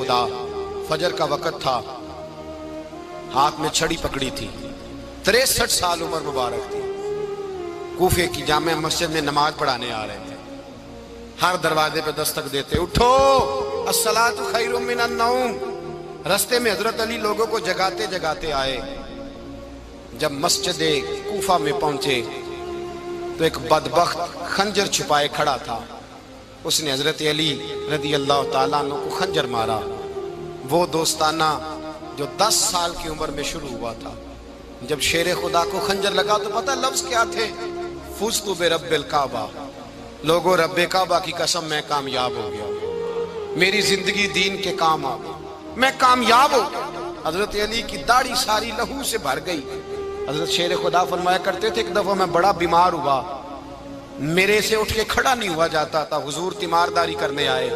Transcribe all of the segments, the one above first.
خدا، فجر کا وقت تھا، ہاتھ میں چھڑی پکڑی تھی، 63 سال عمر مبارک تھی، کوفے کی جامع مسجد میں نماز پڑھانے آ رہے تھے۔ ہر دروازے پہ دستک دیتے، اٹھو الصلاۃ خیر من النوم۔ رستے میں حضرت علی لوگوں کو جگاتے جگاتے آئے۔ جب مسجد کوفہ میں پہنچے تو ایک بدبخت خنجر چھپائے کھڑا تھا، اس نے حضرت علی رضی اللہ تعالیٰ عنہ کو خنجر مارا۔ وہ دوستانہ جو 10 سال کی عمر میں شروع ہوا تھا، جب شیر خدا کو خنجر لگا تو پتہ لفظ کیا تھے؟ فزت برب الکعبہ، لوگوں رب کعبہ کی قسم میں کامیاب ہو گیا، میری زندگی دین کے کام آ گئی، میں کامیاب ہو گیا۔ حضرت علی کی داڑھی ساری لہو سے بھر گئی۔ حضرت شیر خدا فرمایا کرتے تھے، ایک دفعہ میں بڑا بیمار ہوا، میرے سے اٹھ کے کھڑا نہیں ہوا جاتا تھا، حضور تیمارداری کرنے آئے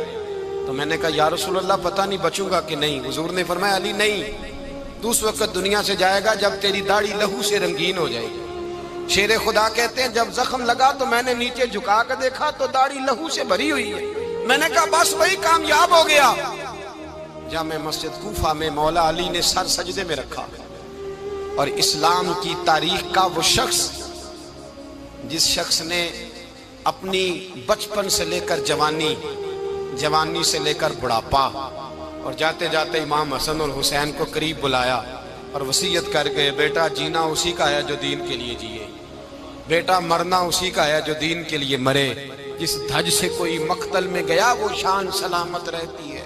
تو میں نے کہا یا رسول اللہ پتہ نہیں بچوں گا کہ نہیں۔ حضور نے فرمایا علی نہیں، تو اس وقت دنیا سے جائے گا جب تیری داڑھی لہو سے رنگین ہو جائے گی۔ شیر خدا کہتے ہیں جب زخم لگا تو میں نے نیچے جھکا کر دیکھا تو داڑھی لہو سے بھری ہوئی ہے، میں نے کہا بس وہی کامیاب ہو گیا۔ جامع مسجد کوفہ میں مولا علی نے سر سجدے میں رکھا، اور اسلام کی تاریخ کا وہ شخص جس شخص نے اپنی بچپن سے لے کر جوانی، جوانی سے لے کر بڑھاپا، اور جاتے جاتے امام حسن اور حسین کو قریب بلایا اور وصیت کر گئے، بیٹا جینا اسی کا ہے جو دین کے لیے جیے، بیٹا مرنا اسی کا ہے جو دین کے لیے مرے، جس دھج سے کوئی مقتل میں گیا وہ شان سلامت رہتی ہے،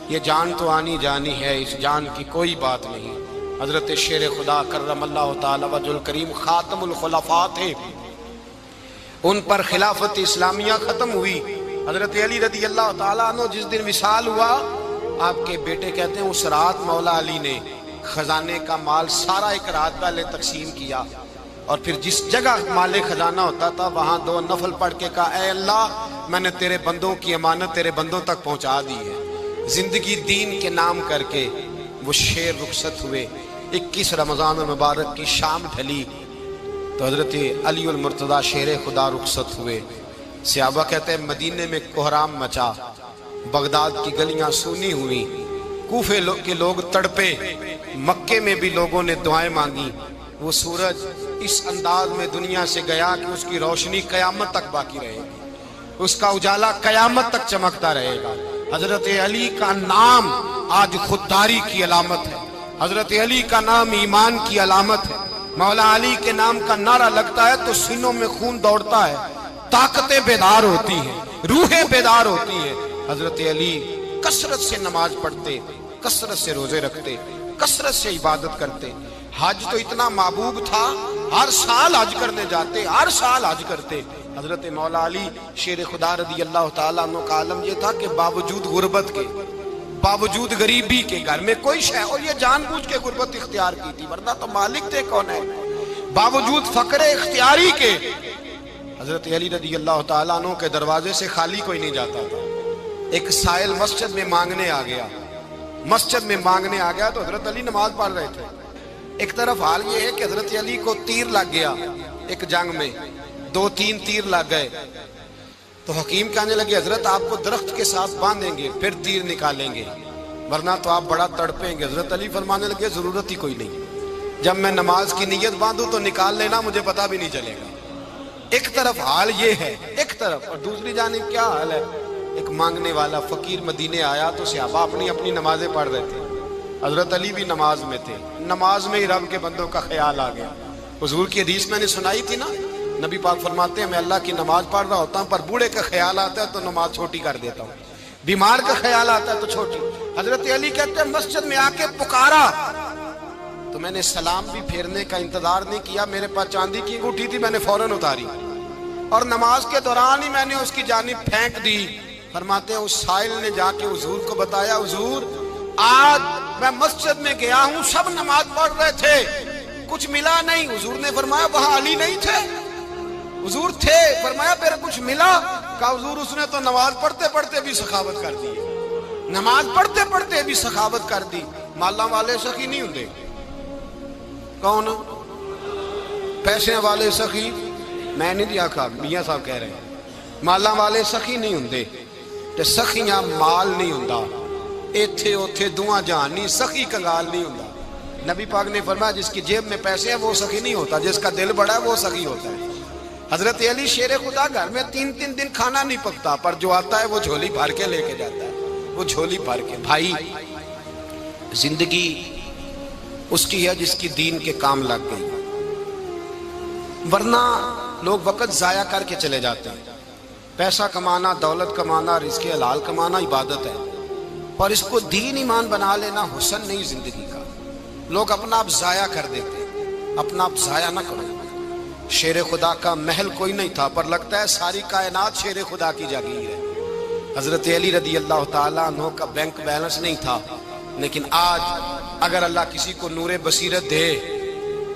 یہ جان تو آنی جانی ہے، اس جان کی کوئی بات نہیں۔ حضرت شیر خدا کرم اللہ تعالی وجہ الکریم خاتم الخلفاء تھے، ان پر خلافت اسلامیہ ختم ہوئی۔ حضرت علی رضی اللہ تعالیٰ عنہ جس دن وصال ہوا، آپ کے بیٹے کہتے ہیں اس رات مولا علی نے خزانے کا مال سارا ایک رات پہلے تقسیم کیا، اور پھر جس جگہ مال خزانہ ہوتا تھا وہاں 2 نفل پڑھ کے کہا اے اللہ میں نے تیرے بندوں کی امانت تیرے بندوں تک پہنچا دی ہے۔ زندگی دین کے نام کر کے وہ شیر رخصت ہوئے۔ 21 رمضان المبارک کی شام ڈھلی تو حضرت علی المرتضیٰ شیر خدا رخصت ہوئے۔ صحابہ کہتے ہیں مدینے میں کوہرام مچا، بغداد کی گلیاں سونی ہوئی، کوفے کے لوگ تڑپے، مکے میں بھی لوگوں نے دعائیں مانگی۔ وہ سورج اس انداز میں دنیا سے گیا کہ اس کی روشنی قیامت تک باقی رہے گی، اس کا اجالا قیامت تک چمکتا رہے گا۔ حضرت علی کا نام آج خودداری کی علامت ہے، حضرت علی کا نام ایمان کی علامت ہے۔ مولا علی کے نام کا نعرہ لگتا ہے تو سینوں میں خون دوڑتا ہے، طاقتیں بیدار ہوتی ہیں، روحیں بیدار ہوتی ہیں۔ حضرت علی کثرت سے نماز پڑھتے، کثرت سے روزے رکھتے، کثرت سے عبادت کرتے۔ حج تو اتنا محبوب تھا، ہر سال حج کرنے جاتے، ہر سال حج کرتے۔ حضرت مولا علی شیر خدا رضی اللہ تعالیٰ عنہ کا عالم یہ تھا کہ باوجود غربت کے، باوجود غریبی کے، گھر میں کوئی شے، اور یہ جان بوجھ کے غربت اختیار کی تھی ورنہ تو مالک تھے کون ہے، باوجود فقر اختیاری کے حضرت علی رضی اللہ تعالیٰ عنہ کے دروازے سے خالی کوئی نہیں جاتا تھا۔ ایک سائل مسجد میں مانگنے آ گیا، مسجد میں مانگنے آ گیا تو حضرت علی نماز پڑھ رہے تھے۔ ایک طرف حال یہ ہے کہ حضرت علی کو تیر لگ گیا ایک جنگ میں، 2-3 تیر لگ گئے تو حکیم کہنے لگے حضرت آپ کو درخت کے ساتھ باندھیں گے پھر تیر نکالیں گے ورنہ تو آپ بڑا تڑپیں گے۔ حضرت علی فرمانے لگے ضرورت ہی کوئی نہیں، جب میں نماز کی نیت باندھوں تو نکال لینا، مجھے پتہ بھی نہیں چلے گا۔ ایک طرف حال یہ ہے، ایک طرف، اور دوسری جانب کیا حال ہے؟ ایک مانگنے والا فقیر مدینے آیا تو صحابہ اپنی اپنی نمازیں پڑھ رہے تھے، حضرت علی بھی نماز میں تھے، نماز میں ہی رب کے بندوں کا خیال آ گیا۔ حضور کی حدیث میں نے سنائی تھی نا، نبی پاک فرماتے ہیں میں اللہ کی نماز پڑھ رہا ہوتا ہوں پر بوڑھے کا خیال آتا ہے تو نماز چھوٹی کر دیتا ہوں، بیمار کا خیال آتا ہے تو چھوٹی۔ حضرت علی کہتے ہیں مسجد میں آ کے پکارا تو میں نے سلام بھی پھیرنے کا انتظار نہیں کیا، میرے پاس چاندی کی انگوٹھی تھی، میں نے فوراً اتاری اور نماز کے دوران ہی میں نے اس کی جانب پھینک دی۔ فرماتے ہیں اس سائل نے جا کے حضور کو بتایا حضور آج میں مسجد میں گیا ہوں، سب نماز پڑھ رہے تھے، کچھ ملا نہیں۔ حضور نے فرمایا وہاں علی نہیں تھے؟ حضور تھے۔ فرمایا پھر کچھ ملا؟ کہا حضور اس نے تو نماز پڑھتے پڑھتے بھی سخاوت کر دی، نماز پڑھتے پڑھتے بھی سخاوت کر دی۔ مالاں والے سخی نہیں ہوندے، کون پیسے والے سخی؟ میں نہیں دیا کہا، میاں صاحب کہہ رہے ہیں مالاں والے سخی نہیں ہوندے، تے سخیاں مال نہیں ہوندا، ایتھے اوتھے دعا جہان نہیں، سخی کنگال نہیں ہوندا۔ نبی پاک نے فرمایا جس کی جیب میں پیسے ہیں وہ سخی نہیں ہوتا، جس کا دل بڑا ہے وہ سخی ہوتا ہے۔ حضرت علی شیر خدا گھر میں 3 دن کھانا نہیں پکتا، پر جو آتا ہے وہ جھولی بھر کے لے کے جاتا ہے، وہ جھولی بھر کے۔ بھائی زندگی اس کی ہے جس کی دین کے کام لگ گئی، ورنہ لوگ وقت ضائع کر کے چلے جاتے ہیں۔ پیسہ کمانا، دولت کمانا، رزق حلال کمانا عبادت ہے، پر اس کو دین ایمان بنا لینا حسن نہیں زندگی کا۔ لوگ اپنا آپ ضائع کر دیتے ہیں، اپنا آپ ضائع نہ کرو۔ شیر خدا کا محل کوئی نہیں تھا، پر لگتا ہے ساری کائنات شیر خدا کی جاگیر ہے۔ حضرت علی رضی اللہ تعالیٰ عنہ کا بینک بیلنس نہیں تھا، لیکن آج اگر اللہ کسی کو نور بصیرت دے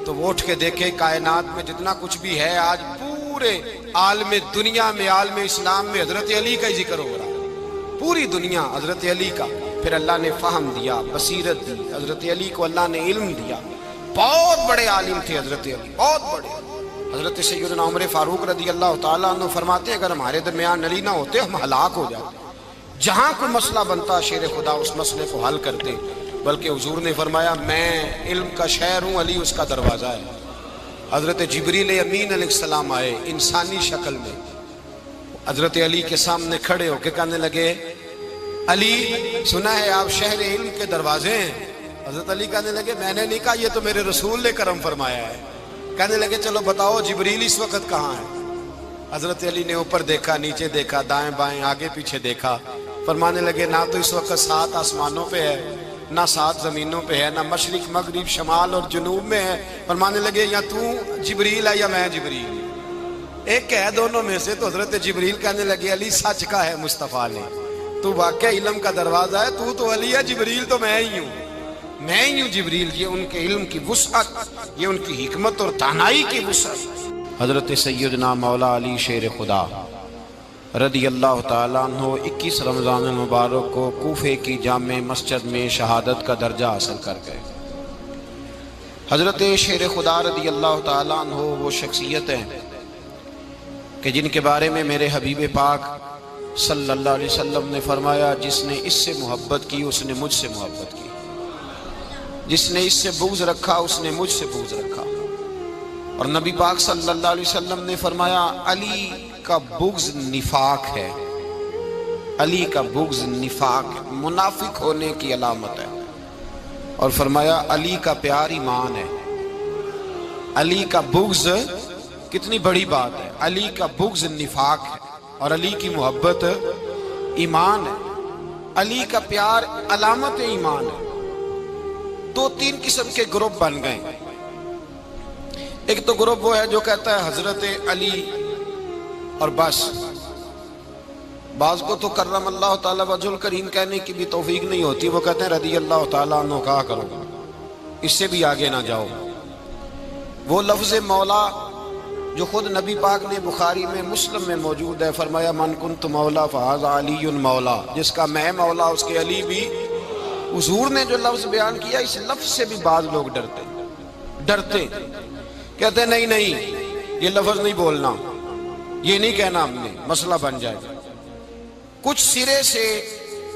تو وہ اٹھ کے دیکھے کائنات میں جتنا کچھ بھی ہے، آج پورے عالم دنیا میں، عالم اسلام میں حضرت علی کا ہی ذکر ہو رہا ہے، پوری دنیا حضرت علی کا۔ پھر اللہ نے فہم دیا، بصیرت دی، حضرت علی کو اللہ نے علم دیا۔ بہت بڑے عالم تھے حضرت علی، بہت بڑے۔ حضرت سیدنا عمر فاروق رضی اللہ تعالیٰ عنہ فرماتے ہیں اگر ہمارے درمیان علی نہ ہوتے ہم ہلاک ہو جاتے، جہاں کوئی مسئلہ بنتا شیر خدا اس مسئلے کو حل کرتے۔ بلکہ حضور نے فرمایا میں علم کا شہر ہوں، علی اس کا دروازہ ہے۔ حضرت جبریل امین علیہ السلام آئے انسانی شکل میں، حضرت علی کے سامنے کھڑے ہو کے کہنے لگے علی سنا ہے آپ شہر علم کے دروازے ہیں۔ حضرت علی کہنے لگے میں نے نہیں کہا، یہ تو میرے رسول نے کرم فرمایا ہے۔ کہنے لگے چلو بتاؤ جبریل اس وقت کہاں ہے؟ حضرت علی نے اوپر دیکھا، نیچے دیکھا، دائیں بائیں آگے پیچھے دیکھا، فرمانے لگے نہ تو اس وقت 7 آسمانوں پہ ہے، نہ 7 زمینوں پہ ہے، نہ مشرق مغرب شمال اور جنوب میں ہے۔ فرمانے لگے یا تو جبریل ہے یا میں جبریل، ایک ہے دونوں میں سے۔ تو حضرت جبریل کہنے لگے علی سچ کا ہے مصطفیٰ نے، تو واقعہ علم کا دروازہ ہے، تو علی ہے، جبریل تو میں ہی ہوں، میں ہی ہوں جبریل۔ یہ ان کے علم کی وسعت، یہ ان کی حکمت اور دانائی کی وسعت۔ حضرت سیدنا مولا علی شیر خدا رضی اللہ تعالیٰ عنہ 21 رمضان المبارک کو کوفے کی جامع مسجد میں شہادت کا درجہ حاصل کر گئے۔ حضرت شیر خدا رضی اللہ تعالیٰ عنہ وہ شخصیت ہیں کہ جن کے بارے میں میرے حبیب پاک صلی اللہ علیہ وسلم نے فرمایا جس نے اس سے محبت کی اس نے مجھ سے محبت کی، جس نے اس سے بغض رکھا اس نے مجھ سے بغض رکھا۔ اور نبی پاک صلی اللہ علیہ وسلم نے فرمایا علی کا بغض نفاق ہے، علی کا بغض نفاق منافق ہونے کی علامت ہے۔ اور فرمایا علی کا پیار ایمان ہے، علی کا بغض کتنی بڑی بات ہے، علی کا بغض نفاق ہے اور علی کی محبت ایمان ہے، علی کا پیار علامت ایمان ہے۔ 2-3 قسم کے گروپ بن گئے۔ ایک تو گروپ وہ ہے جو کہتا ہے حضرت علی اور بس، بعض کو تو کرم اللہ تعالیٰ وجہ الکریم کہنے کی بھی توفیق نہیں ہوتی، وہ کہتے ہیں رضی اللہ تعالیٰ عنہ کہا کرو، اس سے بھی آگے نہ جاؤ۔ وہ لفظ مولا جو خود نبی پاک نے بخاری میں مسلم میں موجود ہے، فرمایا من کنت مولا فہذا علی مولا، جس کا میں مولا اس کے علی بھی۔ حضور نے جو لفظ بیان کیا اس لفظ سے بھی بعض لوگ ڈرتے کہتے ہیں نہیں یہ لفظ نہیں بولنا، یہ نہیں کہنا ہم نے، مسئلہ بن جائے گا۔ کچھ سرے سے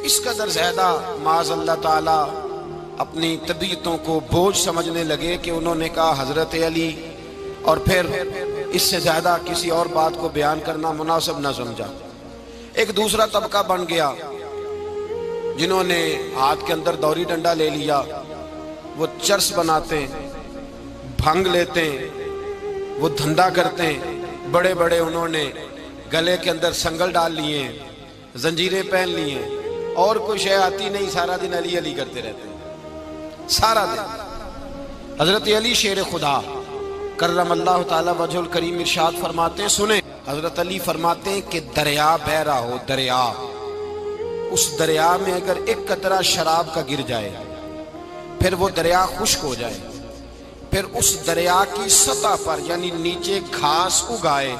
اس قدر زیادہ معاذ اللہ تعالی اپنی طبیعتوں کو بوجھ سمجھنے لگے کہ انہوں نے کہا حضرت علی، اور پھر اس سے زیادہ کسی اور بات کو بیان کرنا مناسب نہ سمجھا۔ ایک دوسرا طبقہ بن گیا جنہوں نے ہاتھ کے اندر دوری ڈنڈا لے لیا، وہ چرس بناتے ہیں، بھنگ لیتے ہیں، وہ دھندا کرتے ہیں، بڑے بڑے انہوں نے گلے کے اندر سنگل ڈال لیے ہیں، زنجیریں پہن لی ہیں، اور کوئی شے آتی نہیں، سارا دن علی علی کرتے رہتے ہیں سارا دن۔ حضرت علی شیر خدا کرم اللہ تعالی وجہ الکریم ارشاد فرماتے ہیں، سنیں حضرت علی فرماتے ہیں کہ دریا بہ رہا ہو، دریا، اس دریا میں اگر ایک قطرہ شراب کا گر جائے پھر وہ دریا خشک ہو جائے، پھر اس دریا کی سطح پر یعنی نیچے گھاس اگائے،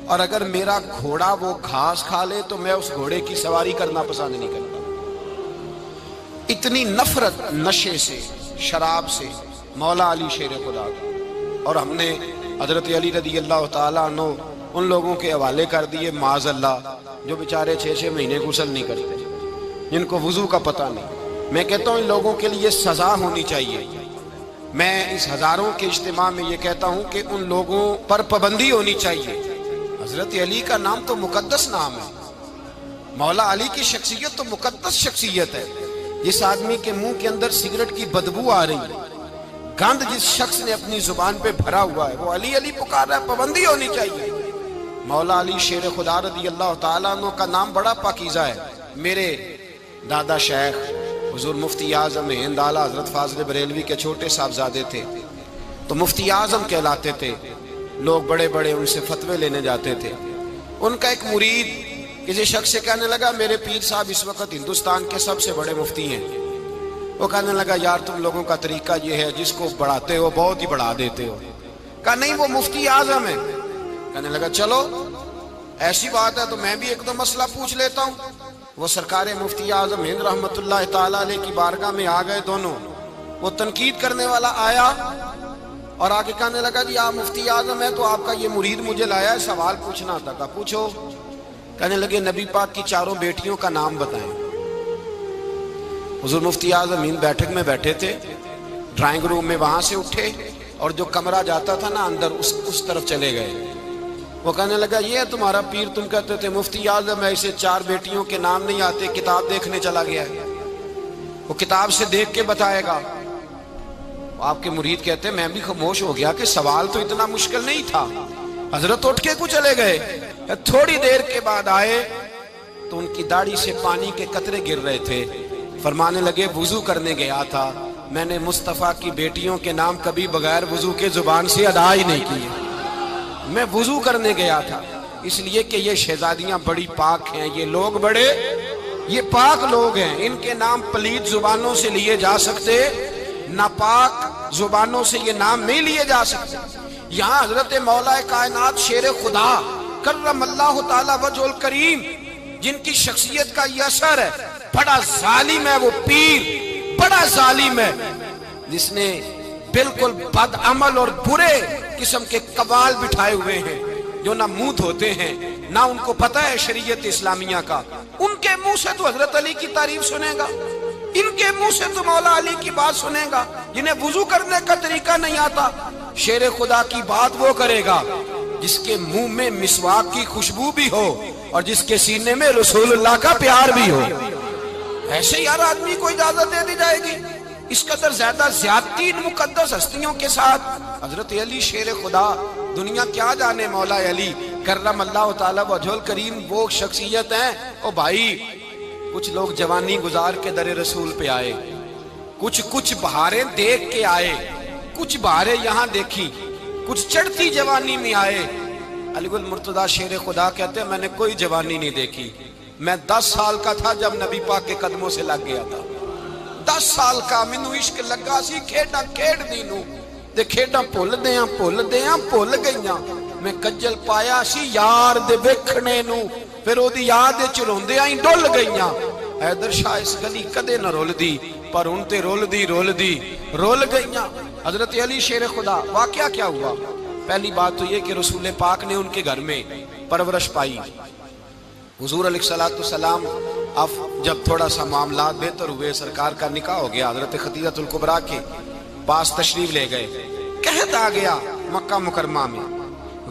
اور اگر میرا گھوڑا وہ گھاس کھا لے تو میں اس گھوڑے کی سواری کرنا پسند نہیں کرتا۔ اتنی نفرت نشے سے، شراب سے مولا علی شیر خدا کا۔ اور ہم نے حضرت علی رضی اللہ تعالیٰ عنہ ان لوگوں کے حوالے کر دیے معاذ اللہ جو بیچارے 6 مہینے غسل نہیں کرتے، جن کو وضو کا پتہ نہیں. میں کہتا ہوں ان لوگوں کے لیے سزا ہونی چاہیے. میں اس ہزاروں کے اجتماع میں یہ کہتا ہوں کہ ان لوگوں پر پابندی ہونی چاہیے. حضرت علی کا نام تو مقدس نام ہے. مولا علی کی شخصیت تو مقدس شخصیت ہے. جس آدمی کے منہ کے اندر سگریٹ کی بدبو آ رہی ہے، گند جس شخص نے اپنی زبان پہ بھرا ہوا ہے، وہ علی علی پکار رہا ہے. پابندی ہونی چاہیے. مولا علی شیر خدا رضی اللہ تعالیٰ عنہ کا نام بڑا پاکیزہ ہے. میرے دادا شیخ حضور مفتی اعظم ہند اعلیٰ حضرت فاضل بریلوی کے چھوٹے صاحبزادے تھے، تو مفتی اعظم کہلاتے تھے. لوگ بڑے بڑے ان سے فتوے لینے جاتے تھے. ان کا ایک مرید کسی شخص سے کہنے لگا میرے پیر صاحب اس وقت ہندوستان کے سب سے بڑے مفتی ہیں. وہ کہنے لگا یار تم لوگوں کا طریقہ یہ ہے جس کو بڑھاتے ہو بہت ہی بڑھا دیتے ہو. کہا نہیں وہ مفتی اعظم ہے. کہنے لگا چلو ایسی بات ہے تو میں بھی ایک دو مسئلہ پوچھ لیتا ہوں. وہ سرکار مفتی اعظم ہند رحمت اللہ تعالیٰ علیہ کی بارگاہ میں آ گئے دونوں. وہ تنقید کرنے والا آیا اور آگے کہنے لگا جی آپ مفتی اعظم ہے تو آپ کا یہ مرید مجھے لایا ہے سوال پوچھنا تھا. کہا پوچھو. کہنے لگے نبی پاک کی چاروں بیٹیوں کا نام بتائیں. حضور مفتی اعظم ہند بیٹھک میں بیٹھے تھے، ڈرائنگ روم میں، وہاں سے اٹھے اور جو کمرہ جاتا تھا نا اندر اس طرف چلے گئے. وہ کہنے لگا یہ ہے تمہارا پیر، تم کہتے تھے مفتی اعظم ہے، اسے چار بیٹیوں کے نام نہیں آتے، کتاب دیکھنے چلا گیا ہے، وہ کتاب سے دیکھ کے بتائے گا. آپ کے مرید کہتے میں بھی خاموش ہو گیا کہ سوال تو اتنا مشکل نہیں تھا. حضرت اٹھ کے کو چلے گئے. تھوڑی دیر کے بعد آئے تو ان کی داڑھی سے پانی کے قطرے گر رہے تھے. فرمانے لگے وضو کرنے گیا تھا، میں نے مصطفیٰ کی بیٹیوں کے نام کبھی بغیر وضو کے زبان سے ادا ہی نہیں کیے. میں وضو کرنے گیا تھا اس لیے کہ یہ شہزادیاں بڑی پاک ہیں، یہ لوگ بڑے یہ پاک لوگ ہیں، ان کے نام پلید زبانوں سے لیے جا سکتے، ناپاک زبانوں سے یہ نام نہیں لیے جا سکتے. یہاں حضرت مولا کائنات شیر خدا کرم اللہ تعالی وجہ الکریم جن کی شخصیت کا یہ اثر ہے، بڑا ظالم ہے وہ پیر، بڑا ظالم ہے جس نے بالکل بد عمل اور برے قسم کے قوال بٹھائے ہوئے ہیں، جو نہ منہ دھوتے ہیں نہ ان کو پتہ ہے شریعت اسلامیہ کا. ان کے منہ سے تو حضرت علی کی تعریف سنے گا، ان کے منہ سے تو مولا علی کی بات سنے گا. جنہیں وضو کرنے کا طریقہ نہیں آتا، شیر خدا کی بات وہ کرے گا جس کے منہ میں مسواک کی خوشبو بھی ہو اور جس کے سینے میں رسول اللہ کا پیار بھی ہو. ایسے یار آدمی کو اجازت دے دی جائے گی؟ اس قدر زیادہ زیادتی ان مقدس ہستیوں کے ساتھ. حضرت علی شیر خدا، دنیا کیا جانے مولا علی کرم اللہ تعالی وجہ الکریم وہ شخصیت ہیں. او بھائی کچھ لوگ جوانی گزار کے در رسول پہ آئے، کچھ بہاریں دیکھ کے آئے، کچھ بہاریں یہاں دیکھی، کچھ چڑھتی جوانی میں آئے. علی گل مرتضیٰ شیر خدا کہتے ہیں میں نے کوئی جوانی نہیں دیکھی. میں 10 سال کا تھا جب نبی پاک کے قدموں سے لگ گیا تھا. 10 سال کا مینوں عشق لگا سی، کھیڈاں کھیڈ دی نوں تے کھیڈاں بھول گئیاں. میں کجل پایا سی یار دے ویکھنے نوں، پھر او دی یاد وچ روندیاں ہی ڈل گئیاں. حیدر شاہ اس گلی کدے نہ رول دی پر ان تے رول دی گئیاں. حضرت علی شیر خدا، واقعہ کیا ہوا؟ پہلی بات تو یہ کہ رسول پاک نے ان کے گھر میں پرورش پائی. حضور علیہ السلام اب جب تھوڑا سا معاملات بہتر ہوئے، سرکار کا نکاح ہو گیا، حضرت خدیجہ الکبریٰ کے پاس تشریف لے گئے. قحط آ گیا مکہ مکرمہ میں،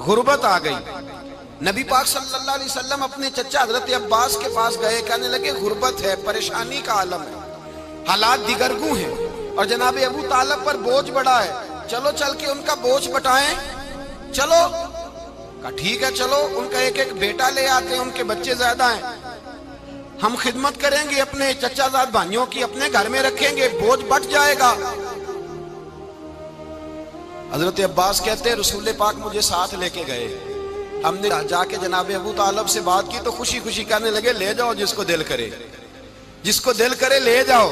غربت آ گئی. نبی پاک صلی اللہ علیہ وسلم اپنے چچا حضرت عباس کے پاس گئے، کہنے لگے غربت ہے، پریشانی کا عالم ہے، حالات دیگرگوں ہیں اور جناب ابو طالب پر بوجھ بڑا ہے، چلو چل کے ان کا بوجھ بٹائیں. چلو کہا ٹھیک ہے چلو، ان کا ایک بیٹا لے آتے ہیں، ان کے بچے زیادہ ہیں، ہم خدمت کریں گے اپنے چچا زاد بھائیوں کی، اپنے گھر میں رکھیں گے، بوجھ بٹ جائے گا. حضرت عباس کہتے ہیں رسول پاک مجھے ساتھ لے کے گئے. ہم نے جا کے جناب ابو طالب سے بات کی تو خوشی خوشی کہنے لگے لے جاؤ جس کو دل کرے لے جاؤ.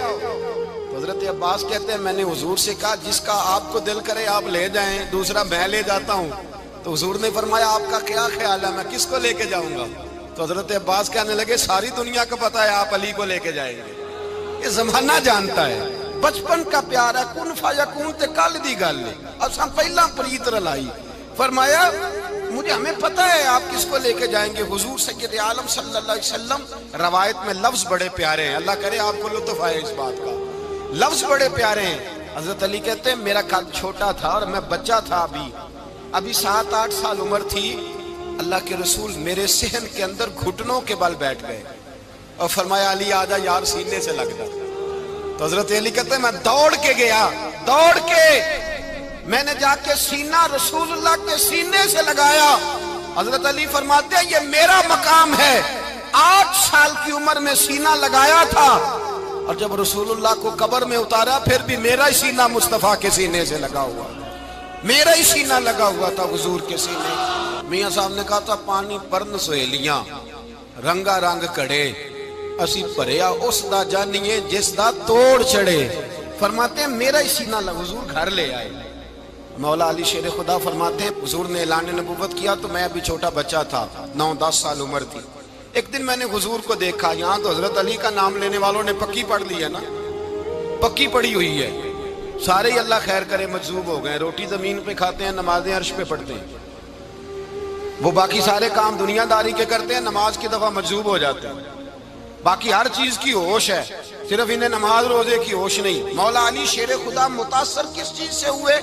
حضرت عباس کہتے ہیں میں نے حضور سے کہا جس کا آپ کو دل کرے آپ لے جائیں، دوسرا میں لے جاتا ہوں. تو حضور نے فرمایا آپ کا کیا خیال ہے، میں کس کو لے کے جاؤں گا؟ تو حضرت عباس کہنے لگے ساری دنیا کو پتا ہے آپ علی کو لے کے جائیں گے، یہ زمانہ جانتا ہے، بچپن کا پیار ہے، کن فیکون تے کل دی گل ہے، اساں پہلا پریت رلائی. فرمایا ہمیں پتہ ہے آپ کس کو لے کے جائیں گے، حضور سید عالم صلی اللہ علیہ وسلم۔ روایت میں لفظ بڑے پیارے ہیں، اللہ کرے آپ کو لطف آئے اس بات کا، لفظ بڑے پیارے ہیں۔ حضرت علی کہتے ہیں میرا قد چھوٹا تھا اور میں بچہ تھا، ابھی 7-8 سال عمر تھی، اللہ کے رسول میرے صحن کے اندر گھٹنوں کے بل بیٹھ گئے اور فرمایا علی آجا یار سینے سے لگ جا۔ تو حضرت علی کہتے ہیں میں دوڑ کے گیا، دوڑ کے میں نے جا کے سینہ رسول اللہ کے سینے سے لگایا۔ حضرت علی فرماتے ہیں یہ میرا مقام ہے، 8 سال کی عمر میں سینہ لگایا تھا، اور جب رسول اللہ کو قبر میں اتارا پھر بھی میرا ہی سینہ مصطفیٰ کے سینے سے لگا ہوا، میرا ہی سینہ لگا ہوا تھا حضور کے سینے۔ میاں صاحب نے کہا تھا پانی پرن سہیلیاں رنگا رنگ کڑے، اسی پریا اس دا جانیے جس دا توڑ چڑھے۔ فرماتے ہیں میرا ہی سینہ لگا، حضور گھر لے آئے۔ مولا علی شیر خدا فرماتے ہیں حضور نے اعلان نبوت کیا تو میں ابھی چھوٹا بچہ تھا، 9-10 سال عمر تھی۔ ایک دن میں نے حضور کو دیکھا، یہاں تو حضرت علی کا نام لینے والوں نے پکی پڑھ لی ہے نا، پکی پڑھی ہوئی ہے، سارے ہی اللہ خیر کرے مجذوب ہو گئے، روٹی زمین پہ کھاتے ہیں، نمازیں عرش پہ پڑھتے ہیں، وہ باقی سارے کام دنیا داری کے کرتے ہیں، نماز کی دفعہ مجذوب ہو جاتے ہیں، باقی ہر چیز کی ہوش ہے، صرف انہیں نماز روزے کی ہوش نہیں۔ مولا علی شیر خدا متاثر کس چیز سے ہوئے؟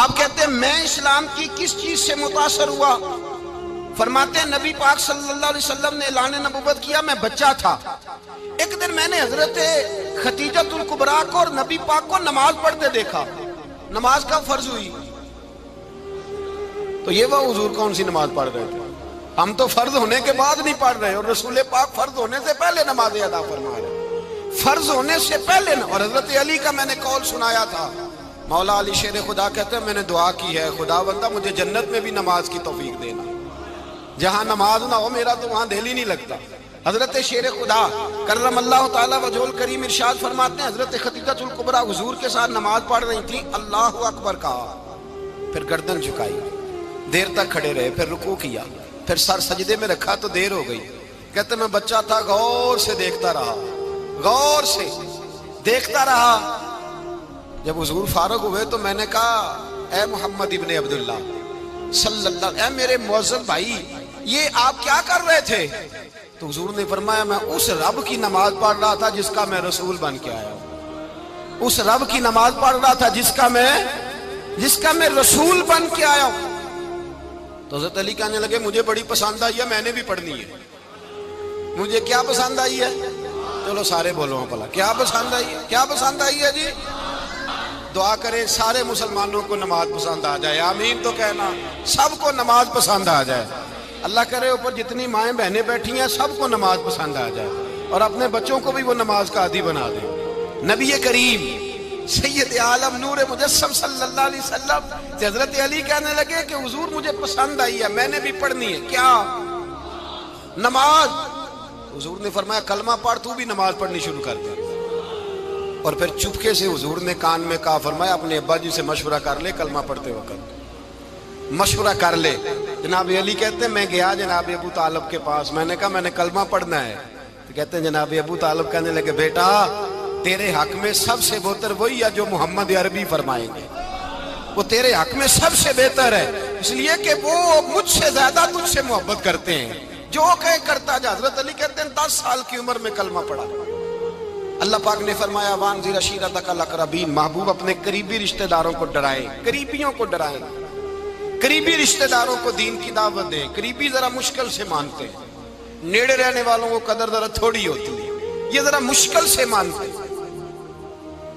آپ کہتے ہیں میں اسلام کی کس چیز سے متاثر ہوا؟ فرماتے ہیں نبی پاک صلی اللہ علیہ وسلم نے اعلان نبوت کیا، میں بچہ تھا، ایک دن میں نے حضرت خدیجۃ الکبریٰ کو اور نبی پاک کو نماز پڑھتے دیکھا، نماز کا فرض ہوئی، تو یہ وہ حضور کون سی نماز پڑھ رہے تھے؟ ہم تو فرض ہونے کے بعد نہیں پڑھ رہے، اور رسول پاک فرض ہونے سے پہلے نماز ادا فرما رہے، فرض ہونے سے پہلے۔ اور حضرت علی کا میں نے قول سنایا تھا، مولا علی شیر خدا کہتے ہیں میں نے دعا کی ہے خدا بندہ مجھے جنت میں بھی نماز کی توفیق دینا، جہاں نماز نہ ہو میرا تو وہاں دل ہی نہیں لگتا۔ حضرت شیر خدا کرم اللہ تعالیٰ وجہ الکریم ارشاد فرماتے ہیں حضرت خدیجۃ الکبریٰ حضور کے ساتھ نماز پڑھ رہی تھی، اللہ اکبر کہا، پھر گردن جھکائی، دیر تک کھڑے رہے، پھر رکوع کیا، پھر سر سجدے میں رکھا تو دیر ہو گئی۔ کہتے میں بچہ تھا، غور سے دیکھتا رہا، غور سے دیکھتا رہا۔ جب حضور فارغ ہوئے تو میں نے کہا اے محمد ابن عبداللہ صلی اللہ، اے میرے معزز بھائی یہ آپ کیا کر رہے تھے؟ تو حضور نے فرمایا میں اس رب کی نماز پڑھ رہا تھا جس کا میں رسول بن کے آیا ہوں، اس رب کی نماز پڑھ رہا تھا جس کا میں رسول بن کے آیا ہوں۔ تو حضرت علی کہنے لگے مجھے بڑی پسند آئی ہے، میں نے بھی پڑھنی ہے۔ مجھے کیا پسند آئی ہے؟ چلو سارے بولو پلا، کیا پسند آئی ہے؟ کیا پسند آئی ہے جی؟ دعا کرے سارے مسلمانوں کو نماز پسند آ جائے، آمین تو کہنا، سب کو نماز پسند آ جائے۔ اللہ کرے اوپر جتنی مائیں بہنیں بیٹھی ہیں سب کو نماز پسند آ جائے، اور اپنے بچوں کو بھی وہ نماز کا عادی بنا دیں۔ نبی کریم سید عالم نور مجسم صلی اللہ علیہ وسلم سے حضرت علی کہنے لگے کہ حضور مجھے پسند آئی ہے، میں نے بھی پڑھنی ہے۔ کیا؟ نماز۔ حضور نے فرمایا کلمہ پڑھ، تو بھی نماز پڑھنی شروع کر دے۔ اور پھر چپکے سے حضور نے کان میں کہا، فرمایا اپنے ابا جی سے مشورہ کر لے کلمہ پڑھتے وقت، مشورہ کر لے۔ جناب علی کہتے ہیں میں گیا جناب ابو طالب کے پاس، میں نے کہا میں نے کلمہ پڑھنا ہے، تو کہتے ہیں جناب ابو طالب کہنے لگے بیٹا تیرے حق میں سب سے بہتر وہی ہے جو محمد عربی فرمائیں گے، وہ تیرے حق میں سب سے بہتر ہے، اس لیے کہ وہ مجھ سے زیادہ تجھ سے محبت کرتے ہیں، جو کہے کرتا جا۔ حضرت علی کہتے ہیں 10 سال کی عمر میں کلمہ پڑھا۔ اللہ پاک نے فرمایا وانذر عشیرتک الاقربین، محبوب اپنے قریبی رشتہ داروں کو ڈرائیں، قریبیوں کو ڈرائیں، قریبی رشتہ داروں کو دین کی دعوت دیں۔ قریبی ذرا مشکل سے مانتے ہیں، نیڑے رہنے والوں کو قدر ذرا تھوڑی ہوتی ہے، یہ ذرا مشکل سے مانتے ہیں۔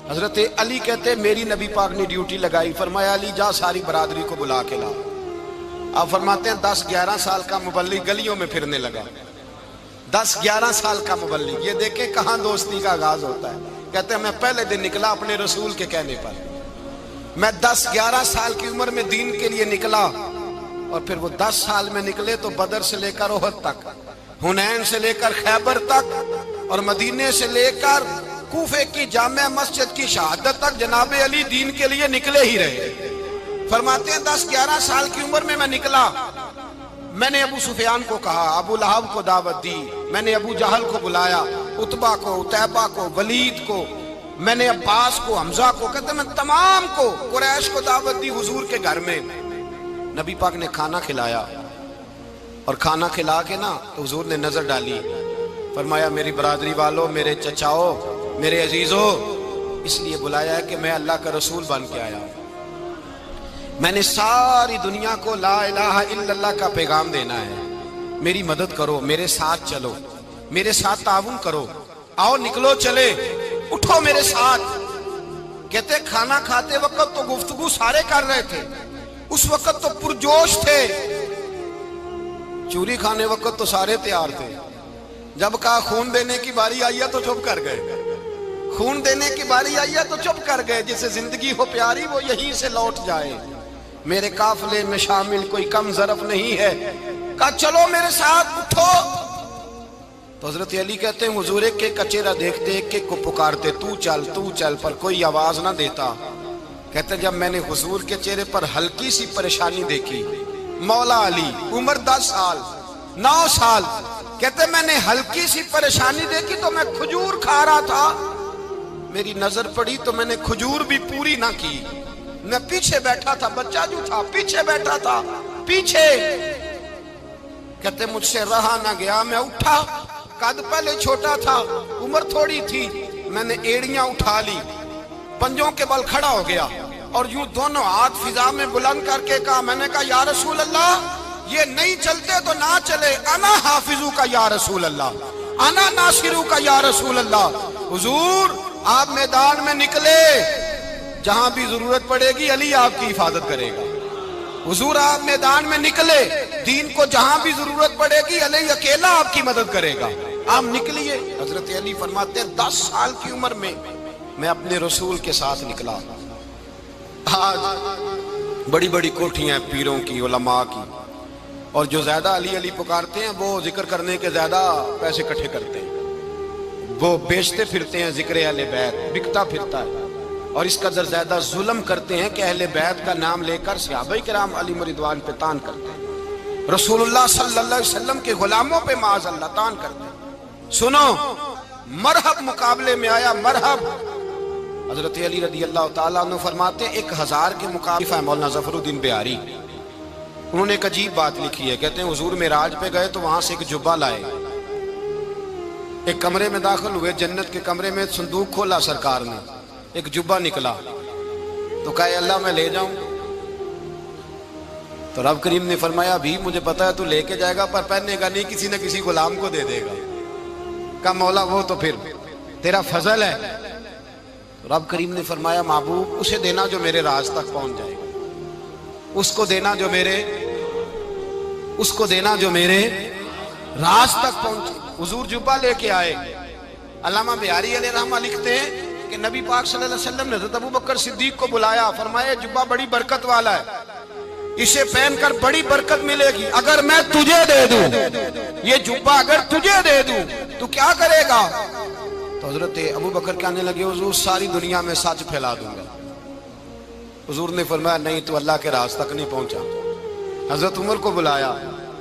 حضرت علی کہتے ہیں میری نبی پاک نے ڈیوٹی لگائی، فرمایا علی جا ساری برادری کو بلا کے لا۔ آپ فرماتے ہیں 10-11 سال کا مبلغ گلیوں میں پھرنے لگا، 10-11 سال کا مبلغ، یہ دیکھیں کہاں دوستی کا آغاز ہوتا ہے۔ کہتے ہیں میں پہلے دن نکلا اپنے رسول کے کہنے پر، میں 10-11 سال کی عمر میں دین کے لیے نکلا، اور پھر وہ 10 سال میں نکلے تو بدر سے لے کر احد تک، حنین سے لے کر خیبر تک، اور مدینے سے لے کر کوفے کی جامع مسجد کی شہادت تک جناب علی دین کے لیے نکلے ہی رہے۔ فرماتے ہیں 10-11 سال کی عمر میں نکلا، میں نے ابو سفیان کو کہا، ابو لہب کو دعوت دی، میں نے ابو جہل کو بلایا، عتبہ کو، عتیبہ کو، ولید کو، میں نے عباس کو، حمزہ کو، کہتے میں تمام کو، قریش کو دعوت دی حضور کے گھر میں۔ نبی پاک نے کھانا کھلایا اور کھانا کھلا کے نا تو حضور نے نظر ڈالی، فرمایا میری برادری والوں، میرے چچاؤ، میرے عزیزوں، اس لیے بلایا ہے کہ میں اللہ کا رسول بن کے آیا ہوں، میں نے ساری دنیا کو لا الہ الا اللہ کا پیغام دینا ہے، میری مدد کرو، میرے ساتھ چلو، میرے ساتھ تعاون کرو، آؤ نکلو چلے، اٹھو میرے ساتھ۔ کہتے کھانا کھاتے وقت تو گفتگو سارے کر رہے تھے، اس وقت تو پرجوش تھے، چوری کھانے وقت تو سارے تیار تھے، جب کہا خون دینے کی باری آئی ہے تو چپ کر گئے، خون دینے کی باری آئی ہے تو چپ کر گئے، جسے زندگی ہو پیاری وہ یہیں سے لوٹ جائے، میرے قافلے میں شامل کوئی کم ظرف نہیں ہے، کہا چلو میرے ساتھ اٹھو۔ تو حضرت علی کہتے ہیں حضور ایک ایک کا چہرہ دیکھتے ایک ایک کو پکارتے تو چل، پر کوئی آواز نہ دیتا۔ کہتے ہیں جب میں نے حضور کے چہرے پر ہلکی سی پریشانی دیکھی، مولا علی عمر 10 سال 9 سال، کہتے میں نے ہلکی سی پریشانی دیکھی تو میں کھجور کھا رہا تھا، میری نظر پڑی تو میں نے کھجور بھی پوری نہ کی، میں پیچھے بیٹھا تھا، بچہ جو تھا پیچھے بیٹھا تھا، پیچھے۔ کہتے مجھ سے رہا نہ گیا، میں اٹھا، قد پہلے چھوٹا تھا، عمر تھوڑی تھی، میں نے ایڑیاں اٹھا لی، پنجوں کے بل کھڑا ہو گیا اور یوں دونوں ہاتھ فضا میں بلند کر کے کہا، میں نے کہا یا رسول اللہ یہ نہیں چلتے تو نہ چلے، انا حافظو کا یا رسول اللہ، انا ناصرو کا یا رسول اللہ۔ حضور آپ میدان میں نکلے، جہاں بھی ضرورت پڑے گی علی آپ کی حفاظت کرے گا، حضور آپ میدان میں نکلے، دین کو جہاں بھی ضرورت پڑے گی علی اکیلا آپ کی مدد کرے گا، آپ نکلیے۔ حضرت علی فرماتے ہیں 10 سال کی عمر میں میں اپنے رسول کے ساتھ نکلا۔ آج بڑی بڑی کوٹھیاں پیروں کی، علماء کی، اور جو زیادہ علی علی پکارتے ہیں وہ ذکر کرنے کے زیادہ پیسے اکٹھے کرتے ہیں، وہ بیچتے پھرتے ہیں، ذکر اہل بیت بکتا پھرتا ہے، اور اس قدر زیادہ ظلم کرتے ہیں کہ اہل بیت کا نام لے کر صحابہ کرام علی رضوان پہ تان کرتے ہیں، رسول اللہ صلی اللہ علیہ وسلم کے غلاموں پہ معاذ اللہ تان کرتے ہیں۔ سنو، مرحب مقابلے میں آیا، مرحب۔ حضرت علی رضی اللہ تعالیٰ عنہ فرماتے ہیں 1000 کے مقابلے مولانا ظفر الدین بہاری، انہوں نے ایک عجیب بات لکھی ہے، کہتے ہیں حضور معراج پہ گئے تو وہاں سے ایک جبہ لائے، ایک کمرے میں داخل ہوئے، جنت کے کمرے میں صندوق کھولا سرکار نے، ایک جبہ نکلا، تو کہا اے اللہ میں لے جاؤں؟ تو رب کریم نے فرمایا بھی مجھے پتا ہے تو لے کے جائے گا پر پہننے گا نہیں، کسی نہ کسی غلام کو دے دے گا۔ کہا مولا وہ تو پھر تیرا فضل ہے۔ تو رب کریم نے فرمایا محبوب اسے دینا جو میرے راز تک پہنچ جائے گا، اس کو دینا جو میرے راز تک پہنچے۔ حضور جبہ لے کے آئے۔ علامہ بہاری علیہ رحمہ لکھتے ہیں کہ نبی پاک صلی اللہ علیہ وسلم نے حضرت ابوبکر صدیق کو بلایا، فرمایا جبہ بڑی برکت والا ہے، اسے پہن کر بڑی برکت ملے گی، اگر میں تجھے دے دوں، یہ جبہ اگر تجھے دے دوں تو کیا کرے گا؟ تو حضرت ابوبکر کہنے لگے حضور ساری دنیا میں سچ پھیلا دوں گا۔ حضور نے فرمایا نہیں تو اللہ کے راز تک نہیں پہنچا۔ حضرت عمر کو بلایا،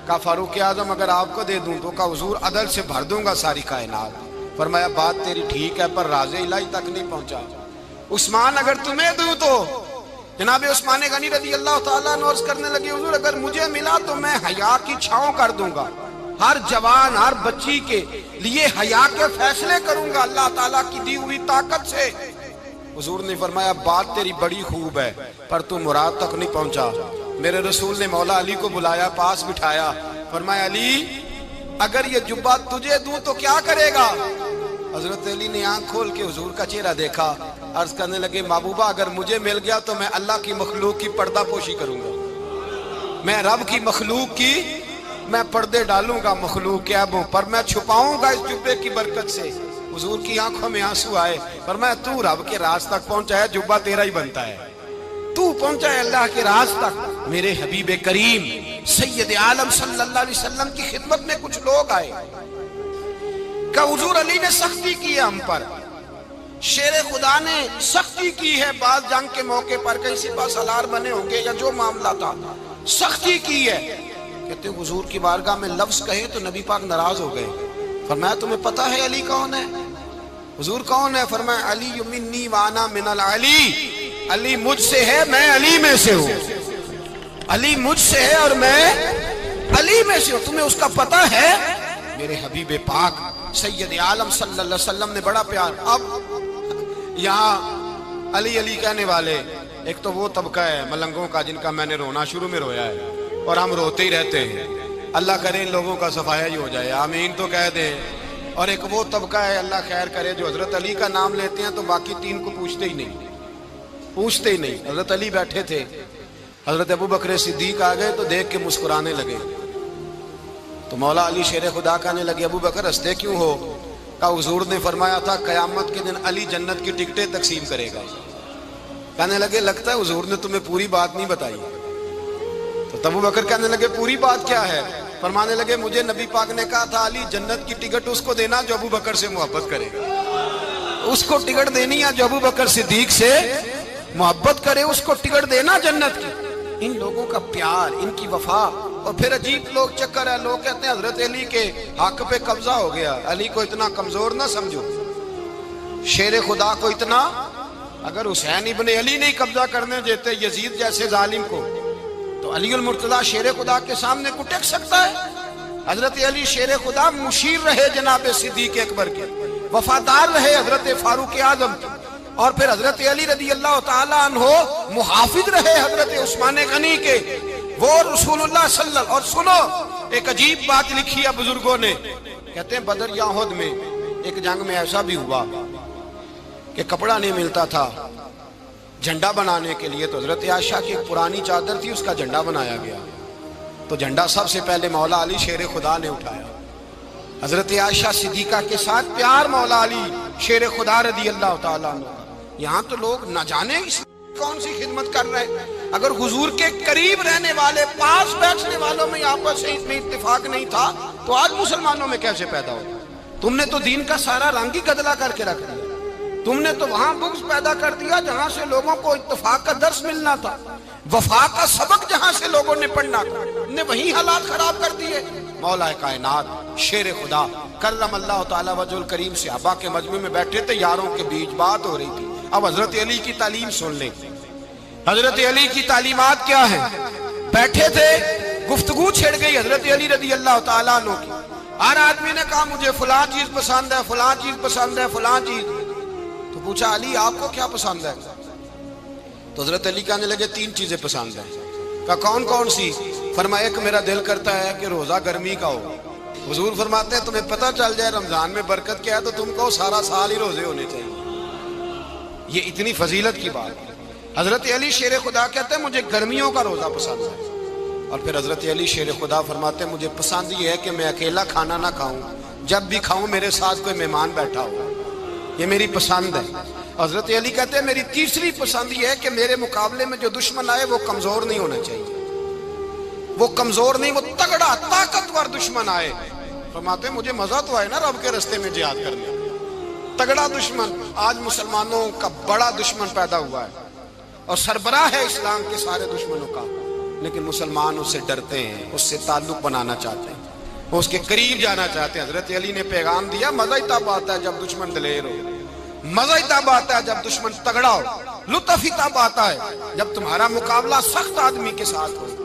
کہا فاروق اعظم اگر آپ کو دے دوں تو کہا حضور عدل سے بھر دوں گا ساری کائنات۔ فرمایا بات تیری ٹھیک ہے پر راز الہی تک نہیں پہنچا۔ عثمان اگر تمہیں دوں تو جناب عثمان غنی رضی اللہ تعالیٰ عنہ عرض کرنے لگے حضور اگر مجھے ملا تو میں حیا کی چھاؤں کر دوں گا، ہر جوان ہر بچی کے لیے حیا کے فیصلے کروں گا اللہ تعالیٰ کی دی ہوئی طاقت سے۔ حضور نے فرمایا بات تیری بڑی خوب ہے پر تو مراد تک نہیں پہنچا۔ میرے رسول نے مولا علی کو بلایا، پاس بٹھایا، فرمایا علی اگر یہ جبہ تجھے دوں تو کیا کرے گا؟ حضرت علی نے آنکھ کھول کے حضور کا چہرہ دیکھا، عرض کرنے لگے محبوبہ اگر مجھے مل گیا تو میں اللہ کی مخلوق کی پردہ پوشی کروں گا، میں رب کی مخلوق کی میں پردے ڈالوں گا، مخلوق کے عیبوں پر میں چھپاؤں گا اس جبے کی برکت سے۔ حضور کی آنکھوں میں آنسو آئے، فرمایا تو رب کے راز تک پہنچا ہے، جبہ تیرا ہی بنتا ہے، تو پہنچا ہے اللہ کے راز تک۔ میرے حبیب کریم سید عالم صلی اللہ علیہ وسلم کی خدمت میں کچھ لوگ آئے کہ حضور علی نے سختی کی ہے ہم پر، شیر خدا نے سختی کی ہے، بعض جنگ کے موقع پر کہیں سپاہ سالار بنے ہوں گے یا جو معاملہ تھا سختی کی ہے۔ کہتے ہیں حضور کی بارگاہ میں لفظ کہے تو نبی پاک ناراض ہو گئے۔ فرمایا تمہیں پتہ ہے علی کون ہے؟ حضور کون ہے؟ فرمایا علی منی وانا من العلی، علی مجھ سے ہے میں علی میں سے ہوں۔ علی مجھ سے ہے اور میں علی میں سے ہوں، تمہیں اس کا پتہ ہے؟ میرے حبیب پاک سید عالم صلی اللہ علیہ وسلم نے بڑا پیار. اب یہاں علی علی کہنے والے ایک تو وہ طبقہ ہے ملنگوں کا جن کا میں نے رونا شروع میں رویا ہے اور ہم روتے ہی رہتے ہیں. اللہ کرے ان لوگوں کا صفایا ہی ہو جائے، آمین تو کہہ دیں. اور ایک وہ طبقہ ہے اللہ خیر کرے جو حضرت علی کا نام لیتے ہیں تو باقی تین کو پوچھتے ہی نہیں. حضرت علی بیٹھے تھے، حضرت ابو بکر صدیق آ گئے تو دیکھ کے مسکرانے لگے. تو مولا علی شیر خدا کہنے لگے ابو بکر ہنستے کیوں ہو؟ کہا حضور نے فرمایا تھا قیامت کے دن علی جنت کی ٹکٹیں تقسیم کرے گا. کہنے لگے لگتا ہے حضور نے تمہیں پوری بات نہیں بتائی. تو ابو بکر کہنے لگے پوری بات کیا ہے؟ فرمانے لگے مجھے نبی پاک نے کہا تھا علی جنت کی ٹکٹ اس کو دینا جو ابو بکر سے محبت کرے گا. اس کو ٹکٹ دینی ہے جو ابو بکر صدیق سے محبت کرے، اس کو ٹکٹ دینا جنت کی. ان لوگوں کا پیار، ان کی وفا. اور پھر عجیب لوگ چکر ہے، لوگ کہتے ہیں حضرت علی کے حق پہ قبضہ ہو گیا. علی کو اتنا کمزور نہ سمجھو، شیر خدا کو اتنا. اگر حسین ابن علی نہیں قبضہ کرنے دیتے یزید جیسے ظالم کو تو علی المرتضیٰ شیر خدا کے سامنے کو ٹک سکتا ہے؟ حضرت علی شیر خدا مشیر رہے جناب صدیق اکبر کے، وفادار رہے حضرت فاروق اعظم کے، اور پھر حضرت علی رضی اللہ تعالیٰ عنہ محافظ رہے حضرت عثمان غنی کے. وہ رسول اللہ صلی اللہ. اور سنو ایک عجیب بات لکھی ہے بزرگوں نے، کہتے ہیں بدر یا احد میں ایک جنگ میں ایسا بھی ہوا کہ کپڑا نہیں ملتا تھا جھنڈا بنانے کے لیے، تو حضرت عائشہ کی ایک پرانی چادر تھی اس کا جھنڈا بنایا گیا. تو جھنڈا سب سے پہلے مولا علی شیر خدا نے اٹھایا. حضرت عائشہ صدیقہ کے ساتھ پیار مولا علی شیر خدا رضی اللہ تعالیٰ عنہ. یہاں تو لوگ نہ جانے کون سی خدمت کر رہے ہیں. اگر حضور کے قریب رہنے والے پاس بیٹھنے والوں میں آپس میں اتفاق نہیں تھا تو آج مسلمانوں میں کیسے پیدا ہو؟ تم نے تو دین کا سارا رنگ ہی گدلا کر کے رکھ دیا. تم نے تو وہاں بغض پیدا کر دیا جہاں سے لوگوں کو اتفاق کا درس ملنا تھا، وفا کا سبق جہاں سے لوگوں نے پڑھنا تھا، نے وہی حالات خراب کر دیے. مولا کائنات شیر خدا کرم اللہ تعالیٰ وجہ الکریم صحابہ کے مجمع میں بیٹھے تھے، یاروں کے بیچ بات ہو رہی تھی. اب حضرت علی کی تعلیم سن لیں. حضرت علی کی تعلیمات کیا ہیں؟ بیٹھے تھے، گفتگو چھڑ گئی حضرت علی رضی اللہ تعالیٰ عنہ کی. ہر آدمی نے کہا مجھے فلاں چیز پسند ہے، فلاں چیز پسند ہے، فلاں چیز. تو پوچھا علی آپ کو کیا پسند ہے؟ تو حضرت علی کہنے لگے تین چیزیں پسند ہیں. کہا کون کون سی؟ فرمایا ایک میرا دل کرتا ہے کہ روزہ گرمی کا ہو. حضور فرماتے ہیں تمہیں پتہ چل جائے رمضان میں برکت کیا ہے تو تم کو سارا سال ہی روزے ہونے چاہیے. یہ اتنی فضیلت کی بات ہے. حضرت علی شیر خدا کہتے ہیں مجھے گرمیوں کا روزہ پسند ہے. اور پھر حضرت علی شیر خدا فرماتے ہیں مجھے پسند یہ ہے کہ میں اکیلا کھانا نہ کھاؤں، جب بھی کھاؤں میرے ساتھ کوئی مہمان بیٹھا ہو. یہ میری پسند ہے. حضرت علی کہتے ہیں میری تیسری پسند یہ ہے کہ میرے مقابلے میں جو دشمن آئے وہ کمزور نہیں ہونا چاہیے. وہ کمزور نہیں، وہ تگڑا طاقتور دشمن آئے. فرماتے ہیں مجھے مزہ تو آئے نا رب کے رستے میں جہاد کرنے. تگڑا دشمن. آج مسلمانوں کا بڑا دشمن پیدا ہوا ہے اور سربراہ ہے اسلام کے سارے دشمنوں کا، لیکن مسلمان اس سے ڈرتے ہیں، اس سے تعلق بنانا چاہتے ہیں، وہ اس کے قریب جانا چاہتے ہیں. حضرت علی نے پیغام دیا مزہ ہی تب آتا ہے جب دشمن دلیر ہو، مزہ ہی تب آتا ہے جب دشمن تگڑا ہو، لطف ہی تب آتا ہے جب تمہارا مقابلہ سخت آدمی کے ساتھ ہو.